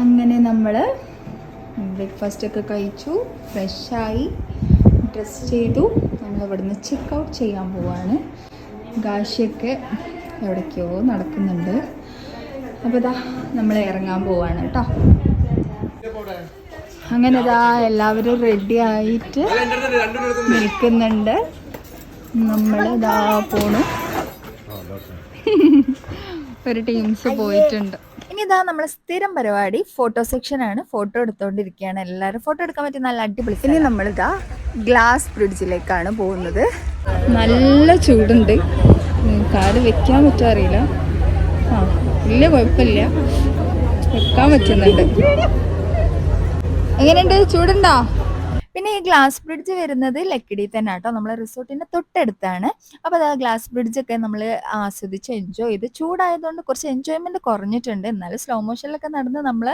അങ്ങനെ നമ്മൾ ബ്രേക്ക്ഫാസ്റ്റൊക്കെ കഴിച്ചു, ഫ്രഷായി, ഡ്രസ് ചെയ്തു. നമ്മൾ ഇവിടുന്ന് ചെക്ക് ഔട്ട് ചെയ്യാൻ പോവാണ്. ഗാഷിയൊക്കെ എവിടേക്കോ നടക്കുന്നുണ്ട്. അപ്പോൾ ഇതാ നമ്മൾ ഇറങ്ങാൻ പോവാണ് കേട്ടോ. അങ്ങനെ ഇതാ എല്ലാവരും റെഡി ആയിട്ട് നിൽക്കുന്നുണ്ട്. നമ്മളിതാ പോണു. ഒരു ടീംസ് പോയിട്ടുണ്ട്. ഇനി ഇതാ നമ്മളെ സ്ഥിരം പരിപാടി ഫോട്ടോ സെക്ഷനാണ്. ഫോട്ടോ എടുത്തോണ്ടിരിക്കുകയാണ് എല്ലാവരും. ഫോട്ടോ എടുക്കാൻ പറ്റിയ നല്ല അടിപൊളി. ഇനി നമ്മളിതാ ഗ്ലാസ് ബ്രിഡ്ജിലേക്കാണ് പോകുന്നത്. നല്ല ചൂടുണ്ട്, കാല് വെക്കാൻ പറ്റുമോ അറിയില്ല. വലിയ കുഴപ്പമില്ല, വെക്കാൻ പറ്റുന്നുണ്ട്. എങ്ങനെയുണ്ട്, ചൂടുണ്ടോ? പിന്നെ ഈ ഗ്ലാസ് ബ്രിഡ്ജ് വരുന്നത് ലക്കിടി തന്നെ കേട്ടോ, നമ്മളെ റിസോർട്ടിന്റെ തൊട്ടടുത്താണ്. അപ്പോൾ അത് ഗ്ലാസ് ബ്രിഡ്ജൊക്കെ നമ്മൾ ആസ്വദിച്ച് എൻജോയ് ചെയ്ത്, ചൂടായതുകൊണ്ട് കുറച്ച് എൻജോയ്മെന്റ് കുറഞ്ഞിട്ടുണ്ട്. എന്നാലും സ്ലോ മോഷനിലൊക്കെ നടന്ന് നമ്മൾ